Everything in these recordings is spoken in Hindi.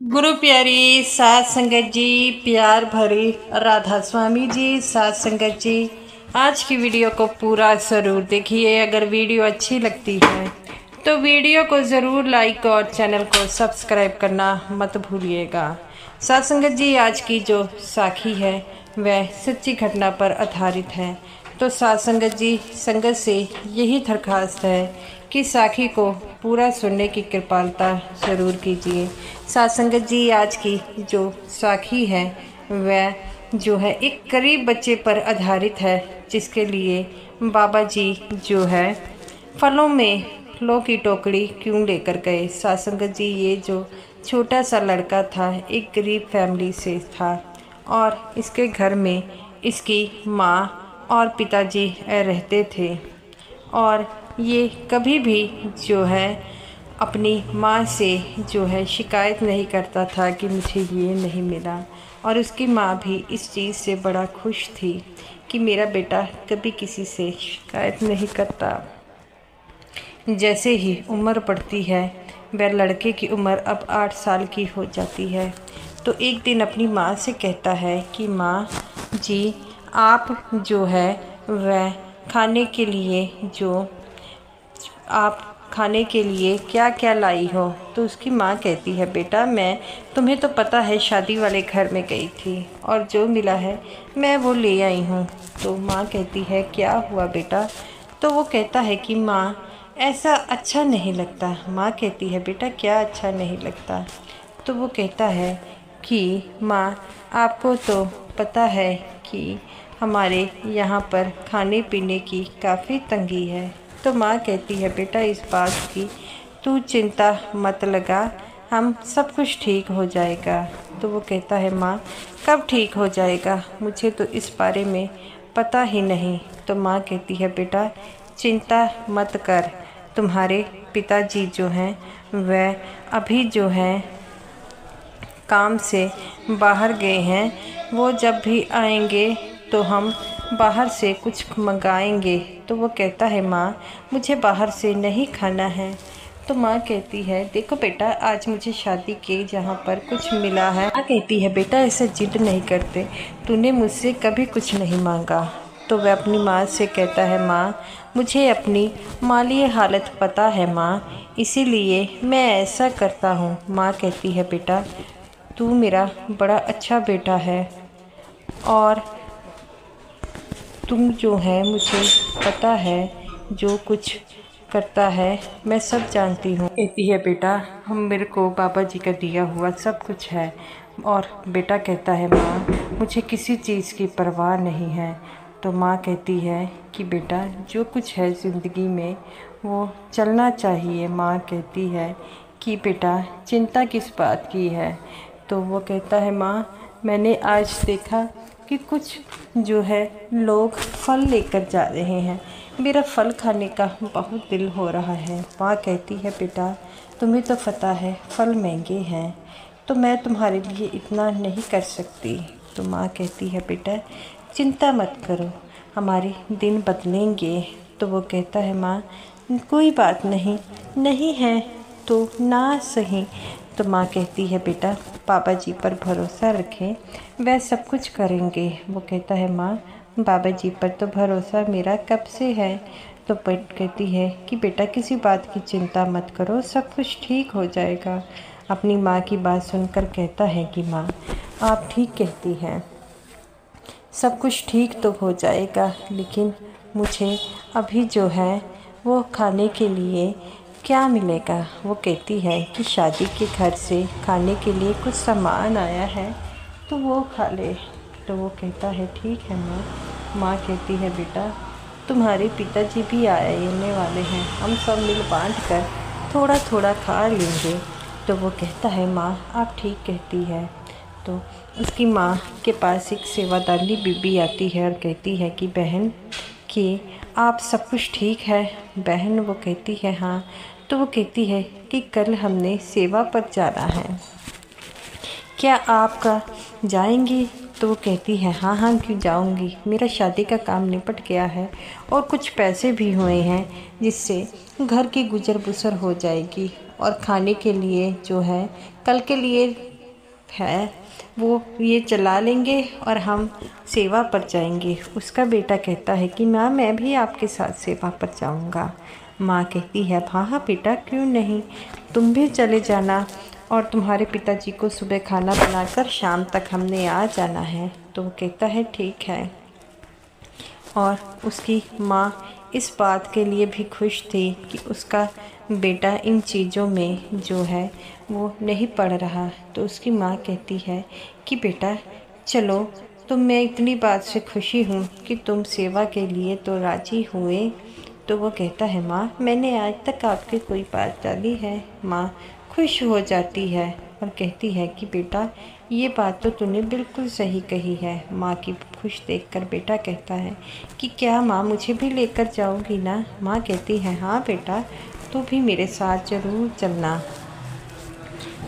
गुरु प्यारी सात संगत जी, प्यार भरी राधा स्वामी जी, सात संगत जी, आज की वीडियो को पूरा ज़रूर देखिए। अगर वीडियो अच्छी लगती है तो वीडियो को ज़रूर लाइक और चैनल को सब्सक्राइब करना मत भूलिएगा। सात संगत जी, आज की जो साखी है वह सच्ची घटना पर आधारित है। तो सात संगत जी, संगत से यही दरख्वास्त है कि साखी को पूरा सुनने की कृपालता ज़रूर कीजिए। सात संगत जी, आज की जो साखी है वह जो है एक गरीब बच्चे पर आधारित है, जिसके लिए बाबा जी जो है फलों में फलों की टोकरी क्यों लेकर गए। सात संगत जी, ये जो छोटा सा लड़का था एक गरीब फैमिली से था और इसके घर में इसकी माँ और पिताजी रहते थे और ये कभी भी जो है अपनी माँ से जो है शिकायत नहीं करता था कि मुझे ये नहीं मिला। और उसकी माँ भी इस चीज़ से बड़ा खुश थी कि मेरा बेटा कभी किसी से शिकायत नहीं करता। जैसे ही उम्र बढ़ती है, वह लड़के की उम्र अब 8 साल की हो जाती है, तो एक दिन अपनी माँ से कहता है कि माँ जी, आप जो है वह खाने के लिए क्या क्या लाई हो। तो उसकी माँ कहती है, बेटा मैं तुम्हें तो पता है शादी वाले घर में गई थी और जो मिला है मैं वो ले आई हूँ। तो माँ कहती है, क्या हुआ बेटा। तो वो कहता है कि माँ ऐसा अच्छा नहीं लगता। माँ कहती है, बेटा क्या अच्छा नहीं लगता। तो वो कहता है कि माँ आपको तो पता है कि हमारे यहाँ पर खाने पीने की काफ़ी तंगी है। तो माँ कहती है, बेटा इस बात की तू चिंता मत लगा, हम सब कुछ ठीक हो जाएगा। तो वो कहता है, माँ कब ठीक हो जाएगा, मुझे तो इस बारे में पता ही नहीं। तो माँ कहती है, बेटा चिंता मत कर, तुम्हारे पिताजी जो हैं वह अभी जो हैं काम से बाहर गए हैं, वो जब भी आएंगे तो हम बाहर से कुछ मंगाएंगे। तो वो कहता है, माँ मुझे बाहर से नहीं खाना है। तो माँ कहती है, देखो बेटा आज मुझे शादी के जहाँ पर कुछ मिला है। माँ कहती है, बेटा ऐसे जिद नहीं करते, तूने मुझसे कभी कुछ नहीं मांगा। तो वह अपनी माँ से कहता है, माँ मुझे अपनी माली हालत पता है माँ, इसीलिए मैं ऐसा करता हूँ। माँ कहती है, बेटा तू मेरा बड़ा अच्छा बेटा है और तुम जो है मुझे पता है जो कुछ करता है मैं सब जानती हूँ। कहती है, बेटा हम मेरे को बाबा जी का दिया हुआ सब कुछ है। और बेटा कहता है, माँ मुझे किसी चीज़ की परवाह नहीं है। तो माँ कहती है कि बेटा जो कुछ है ज़िंदगी में वो चलना चाहिए। माँ कहती है कि बेटा चिंता किस बात की है। तो वो कहता है, माँ मैंने आज देखा कि कुछ जो है लोग फल लेकर जा रहे हैं, मेरा फल खाने का बहुत दिल हो रहा है। माँ कहती है, बेटा तुम्हें तो पता है फल महंगे हैं, तो मैं तुम्हारे लिए इतना नहीं कर सकती। तो माँ कहती है, बेटा चिंता मत करो, हमारे दिन बदलेंगे। तो वो कहता है, माँ कोई बात नहीं, नहीं है तो ना सही। तो माँ कहती है, बेटा बाबा जी पर भरोसा रखें, वह सब कुछ करेंगे। वो कहता है, माँ बाबा जी पर तो भरोसा मेरा कब से है। तो पेट कहती है कि बेटा किसी बात की चिंता मत करो, सब कुछ ठीक हो जाएगा। अपनी माँ की बात सुनकर कहता है कि माँ आप ठीक कहती हैं, सब कुछ ठीक तो हो जाएगा, लेकिन मुझे अभी जो है वो खाने के लिए क्या मिलेगा। वो कहती है कि शादी के घर से खाने के लिए कुछ सामान आया है तो वो खा ले। तो वो कहता है, ठीक है माँ। माँ कहती है, बेटा तुम्हारे पिताजी भी आने वाले हैं, हम सब मिल बांट कर थोड़ा थोड़ा खा लेंगे। तो वो कहता है, माँ आप ठीक कहती है। तो उसकी माँ के पास एक सेवादारनी बीबी आती है और कहती है कि बहन कि आप सब कुछ ठीक है। बहन वो कहती है, हाँ। तो वो कहती है कि कल हमने सेवा पर जाना है, क्या आपका जाएंगी। तो वो कहती है, हाँ हाँ क्यों जाऊंगी, मेरा शादी का काम निपट गया है और कुछ पैसे भी हुए हैं जिससे घर की गुजर बसर हो जाएगी और खाने के लिए जो है कल के लिए है वो ये चला लेंगे और हम सेवा पर जाएंगे। उसका बेटा कहता है कि माँ मैं भी आपके साथ सेवा पर जाऊँगा। माँ कहती है हाँ हाँ बेटा क्यों नहीं, तुम भी चले जाना और तुम्हारे पिताजी को सुबह खाना बनाकर शाम तक हमने आ जाना है। तो वो कहता है ठीक है। और उसकी माँ इस बात के लिए भी खुश थी कि उसका बेटा इन चीज़ों में जो है वो नहीं पड़ रहा। तो उसकी माँ कहती है कि बेटा चलो, तो मैं इतनी बात से खुशी हूँ कि तुम सेवा के लिए तो राज़ी हुए। तो वो कहता है माँ मैंने आज तक आपकी कोई बात डाली है। माँ खुश हो जाती है और कहती है कि बेटा ये बात तो तूने बिल्कुल सही कही है। माँ की खुश देखकर बेटा कहता है कि क्या माँ मुझे भी लेकर जाओगी ना। माँ कहती है हाँ बेटा तू भी मेरे साथ ज़रूर चलना।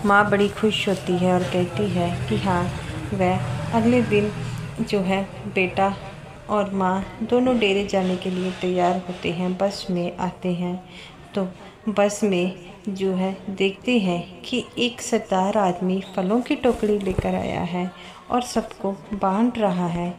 माँ बड़ी खुश होती है और कहती है कि हाँ। वह अगले दिन जो है बेटा और माँ दोनों डेरे जाने के लिए तैयार होते हैं, बस में आते हैं। तो बस में जो है देखते हैं कि एक सरदार आदमी फलों की टोकरी लेकर आया है और सबको बांट रहा है।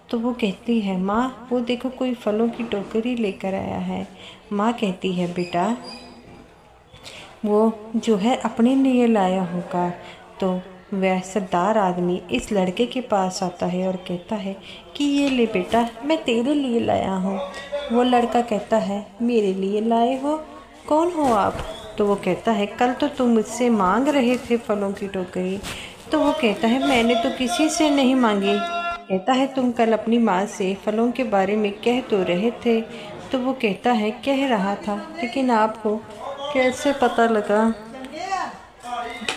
तो वो कहती है माँ वो देखो कोई फलों की टोकरी लेकर आया है। माँ कहती है बेटा वो जो है अपने लिए लाया होगा। तो वह सरदार आदमी इस लड़के के पास आता है और कहता है कि ये ले बेटा मैं तेरे लिए लाया हूँ। वो लड़का कहता है मेरे लिए लाए हो, कौन हो आप। तो वो कहता है कल तो तुम मुझसे मांग रहे थे फलों की टोकरी। तो वो कहता है मैंने तो किसी से नहीं मांगी। कहता है तुम कल अपनी माँ से फलों के बारे में कह तो रहे थे। तो वो कहता है कह रहा था, लेकिन आपको कैसे पता लगा।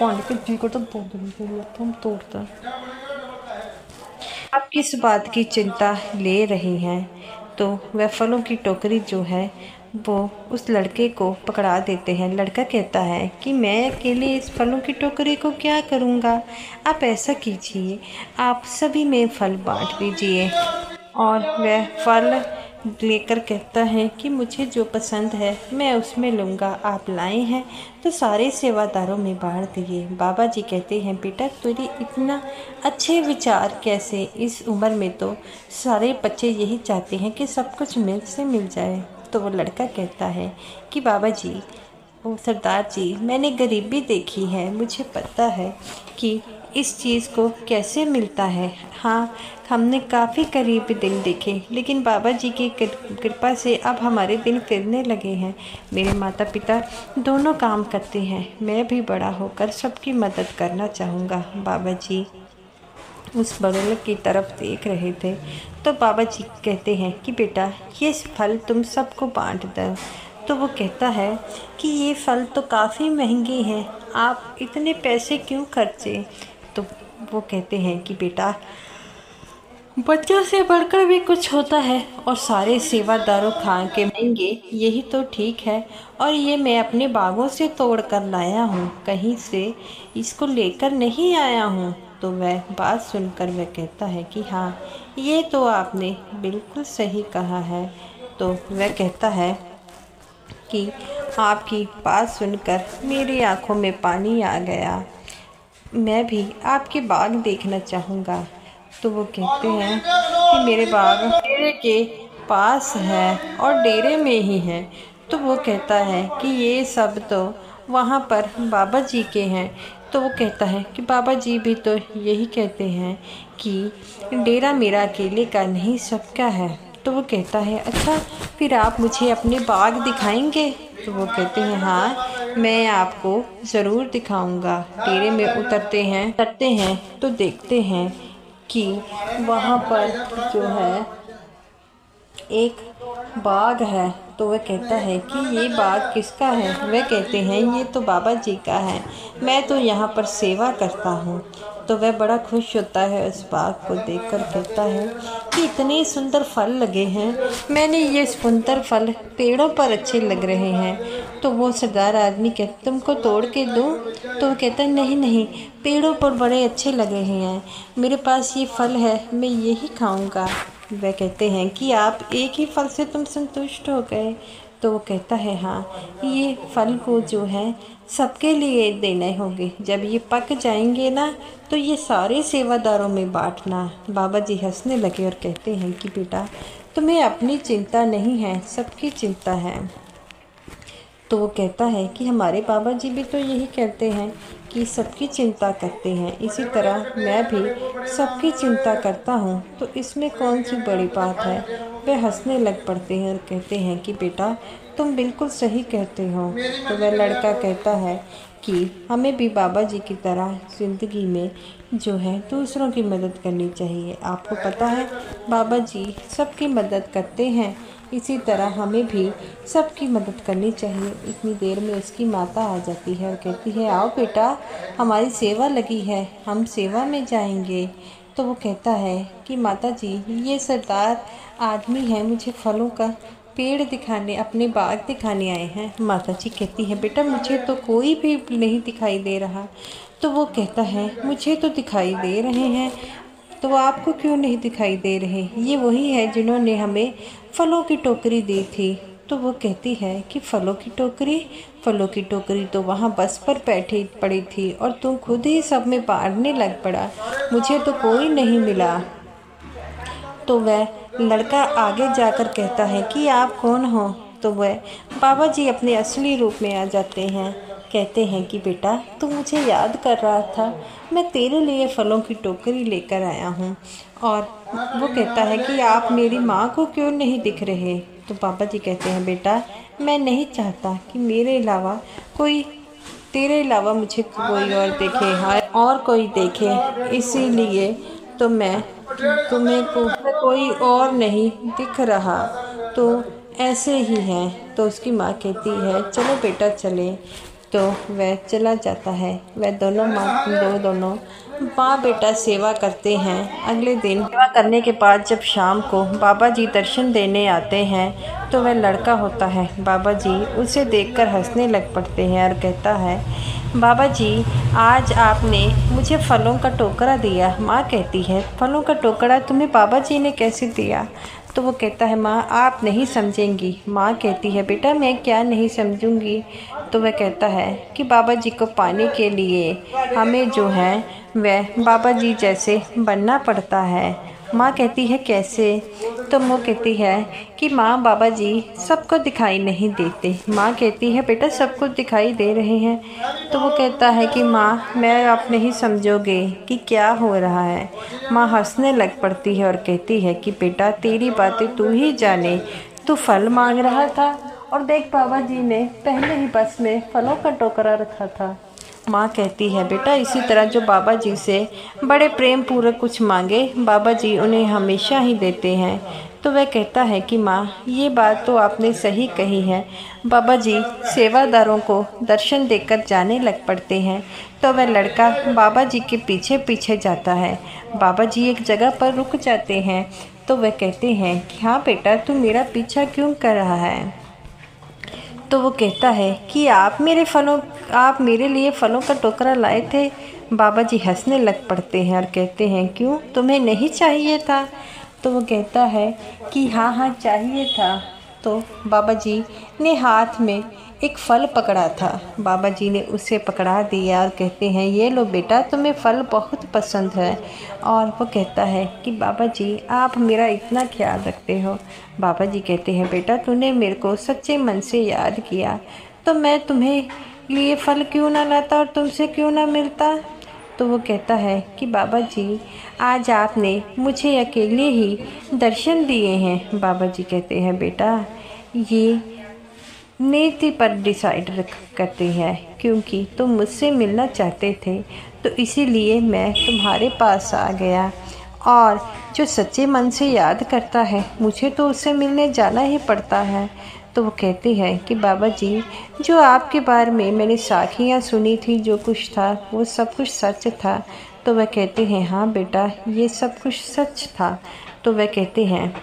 पानी के जी को तो तुम तोड़ता। आप किस बात की चिंता ले रही हैं। तो वह फलों की टोकरी जो है वो उस लड़के को पकड़ा देते हैं। लड़का कहता है कि मैं अकेले इस फलों की टोकरी को क्या करूँगा। आप ऐसा कीजिए आप सभी में फल बांट दीजिए। और वह फल लेकर कहता है कि मुझे जो पसंद है मैं उसमें लूँगा, आप लाए हैं तो सारे सेवादारों में बांट दिए। बाबा जी कहते हैं बेटा तेरी इतना अच्छे विचार कैसे, इस उम्र में तो सारे बच्चे यही चाहते हैं कि सब कुछ मिल से मिल जाए। तो वो लड़का कहता है कि बाबा जी ओ सरदार जी मैंने गरीबी देखी है, मुझे पता है कि इस चीज़ को कैसे मिलता है। हाँ हमने काफ़ी करीब दिन देखे, लेकिन बाबा जी की कृपा से अब हमारे दिन फिरने लगे हैं। मेरे माता पिता दोनों काम करते हैं, मैं भी बड़ा होकर सबकी मदद करना चाहूँगा। बाबा जी उस बड़े की तरफ देख रहे थे। तो बाबा जी कहते हैं कि बेटा ये फल तुम सबको बांट दो। तो वो कहता है कि ये फल तो काफ़ी महंगे हैं, आप इतने पैसे क्यों खर्चे। तो वो कहते हैं कि बेटा बच्चों से बढ़कर भी कुछ होता है और सारे सेवादारों खा के महंगे यही तो ठीक है। और ये मैं अपने बागों से तोड़ कर लाया हूँ, कहीं से इसको लेकर नहीं आया हूँ। तो वह बात सुनकर वह कहता है कि हाँ ये तो आपने बिल्कुल सही कहा है। तो वह कहता है कि आपकी बात सुनकर मेरी आँखों में पानी आ गया, मैं भी आपके बाग देखना चाहूँगा। तो वो कहते हैं कि मेरे बाग डेरे के पास है और डेरे में ही है। तो वो कहता है कि ये सब तो वहाँ पर बाबा जी के हैं। तो वो कहता है कि बाबा जी भी तो यही कहते हैं कि डेरा मेरा अकेले का नहीं सबका है। तो वो कहता है अच्छा फिर आप मुझे अपने बाग दिखाएंगे। तो वो कहते हैं हाँ मैं आपको ज़रूर दिखाऊंगा। डेरे में उतरते हैं तो देखते हैं कि वहाँ पर जो है एक बाग है। तो वह कहता है कि ये बाग किसका है। वह कहते हैं ये तो बाबा जी का है, मैं तो यहाँ पर सेवा करता हूँ। तो वह बड़ा खुश होता है उस बाग को देखकर, कहता है कि इतने सुंदर फल लगे हैं, मैंने ये सुंदर फल पेड़ों पर अच्छे लग रहे हैं। तो वो सरदार आदमी कहते तुमको तोड़ के दूँ। तो वो कहता है नहीं नहीं पेड़ों पर बड़े अच्छे लगे हैं, मेरे पास ये फल है मैं यही खाऊंगा। वह कहते हैं कि आप एक ही फल से तुम संतुष्ट हो गए। तो वो कहता है हाँ ये फल को जो है सबके लिए देने होंगे। जब ये पक जाएंगे ना तो ये सारे सेवादारों में बांटना। बाबा जी हंसने लगे और कहते हैं कि बेटा तुम्हें अपनी चिंता नहीं है, सबकी चिंता है। तो वो कहता है कि हमारे बाबा जी भी तो यही कहते हैं कि सबकी चिंता करते हैं, इसी तरह मैं भी सबकी चिंता करता हूँ, तो इसमें कौन सी बड़ी बात है। वे हंसने लग पड़ते हैं और कहते हैं कि बेटा तुम बिल्कुल सही कहते हो। तो वह लड़का कहता है कि हमें भी बाबा जी की तरह ज़िंदगी में जो है दूसरों की मदद करनी चाहिए। आपको पता है बाबा जी सबकी मदद करते हैं, इसी तरह हमें भी सबकी मदद करनी चाहिए। इतनी देर में उसकी माता आ जाती है और कहती है आओ बेटा हमारी सेवा लगी है, हम सेवा में जाएंगे। तो वो कहता है कि माता जी ये सरदार आदमी है, मुझे फलों का पेड़ दिखाने, अपने बाग दिखाने आए हैं। माता जी कहती है बेटा मुझे तो कोई भी नहीं दिखाई दे रहा। तो वो कहता है मुझे तो दिखाई दे रहे हैं, तो आपको क्यों नहीं दिखाई दे रहे। ये वही है जिन्होंने हमें फलों की टोकरी दी थी। तो वो कहती है कि फलों की टोकरी तो वहाँ बस पर बैठी पड़ी थी और तुम खुद ही सब में बांटने लग पड़ा, मुझे तो कोई नहीं मिला। तो वह लड़का आगे जाकर कहता है कि आप कौन हो। तो वह बाबा जी अपने असली रूप में आ जाते हैं। कहते हैं कि बेटा तू मुझे याद कर रहा था, मैं तेरे लिए फलों की टोकरी लेकर आया हूँ। और वो कहता है कि आप मेरी माँ को क्यों नहीं दिख रहे। तो बाबा जी कहते हैं बेटा मैं नहीं चाहता कि मेरे अलावा कोई, तेरे अलावा मुझे कोई और देखे, हाँ और कोई देखे, इसीलिए तो मैं तुम्हें कोई और नहीं दिख रहा, तो ऐसे ही है। तो उसकी माँ कहती है चलो बेटा चले। तो वह चला जाता है। वह दोनों माँ बेटा सेवा करते हैं। अगले दिन सेवा करने के बाद जब शाम को बाबा जी दर्शन देने आते हैं तो वह लड़का होता है, बाबा जी उसे देखकर हंसने लग पड़ते हैं और कहता है बाबा जी आज आपने मुझे फलों का टोकरा दिया। माँ कहती है फलों का टोकरा तुम्हें बाबा जी ने कैसे दिया। तो वो कहता है माँ आप नहीं समझेंगी। माँ कहती है बेटा मैं क्या नहीं समझूंगी। तो वह कहता है कि बाबा जी को पाने के लिए हमें जो है वह बाबा जी जैसे बनना पड़ता है। माँ कहती है कैसे। तो वो कहती है कि माँ बाबा जी सबको दिखाई नहीं देते। माँ कहती है बेटा सबको दिखाई दे रहे हैं। तो वो कहता है कि माँ मैं आप नहीं समझोगे कि क्या हो रहा है। माँ हंसने लग पड़ती है और कहती है कि बेटा तेरी बातें तू ही जाने, तू फल मांग रहा था और देख बाबा जी ने पहले ही बस में फलों का टोकरा रखा था। माँ कहती है बेटा इसी तरह जो बाबा जी से बड़े प्रेम पूर्वक कुछ मांगे बाबा जी उन्हें हमेशा ही देते हैं। तो वह कहता है कि माँ ये बात तो आपने सही कही है। बाबा जी सेवादारों को दर्शन देकर जाने लग पड़ते हैं। तो वह लड़का बाबा जी के पीछे पीछे जाता है। बाबा जी एक जगह पर रुक जाते हैं। तो वह कहते हैं कि हाँ बेटा तू मेरा पीछा क्यों कर रहा है। तो वो कहता है कि आप मेरे लिए फलों का टोकरा लाए थे। बाबा जी हंसने लग पड़ते हैं और कहते हैं क्यों तुम्हें नहीं चाहिए था। तो वो कहता है कि हाँ चाहिए था। तो बाबा जी ने हाथ में एक फल पकड़ा था। बाबा जी ने उसे पकड़ा दिया और कहते हैं ये लो बेटा तुम्हें फल बहुत पसंद है। और वो कहता है कि बाबा जी आप मेरा इतना ख्याल रखते हो। बाबा जी कहते हैं बेटा तूने मेरे को सच्चे मन से याद किया तो मैं तुम्हें लिए फल क्यों ना लाता और तुमसे क्यों ना मिलता। तो वो कहता है कि बाबा जी आज आपने मुझे अकेले ही दर्शन दिए हैं। बाबा जी कहते हैं बेटा ये नीति पर डिसाइड करते हैं, क्योंकि तुम मुझसे मिलना चाहते थे तो इसीलिए मैं तुम्हारे पास आ गया। और जो सच्चे मन से याद करता है मुझे तो उससे मिलने जाना ही पड़ता है। तो वो कहते हैं कि बाबा जी जो आपके बारे में मैंने साखियाँ सुनी थी, जो कुछ था वो सब कुछ सच था। तो वह कहते हैं हाँ बेटा ये सब कुछ सच था। तो वह कहते हैं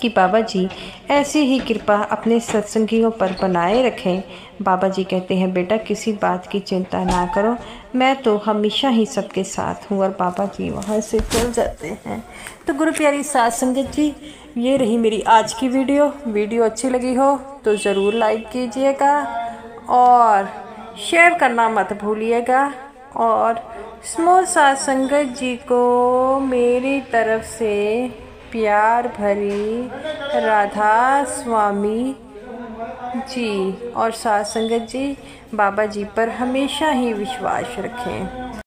कि बाबा जी ऐसी ही कृपा अपने सत्संगियों पर बनाए रखें। बाबा जी कहते हैं बेटा किसी बात की चिंता ना करो, मैं तो हमेशा ही सबके साथ हूँ। और बाबा जी वहाँ से चल जाते हैं। तो गुरु प्यारी साध संगत जी ये रही मेरी आज की वीडियो अच्छी लगी हो तो ज़रूर लाइक कीजिएगा और शेयर करना मत भूलिएगा। और समूह साथ संगत जी को मेरी तरफ से प्यार भरी राधा स्वामी जी। और साथ संगत जी बाबा जी पर हमेशा ही विश्वास रखें।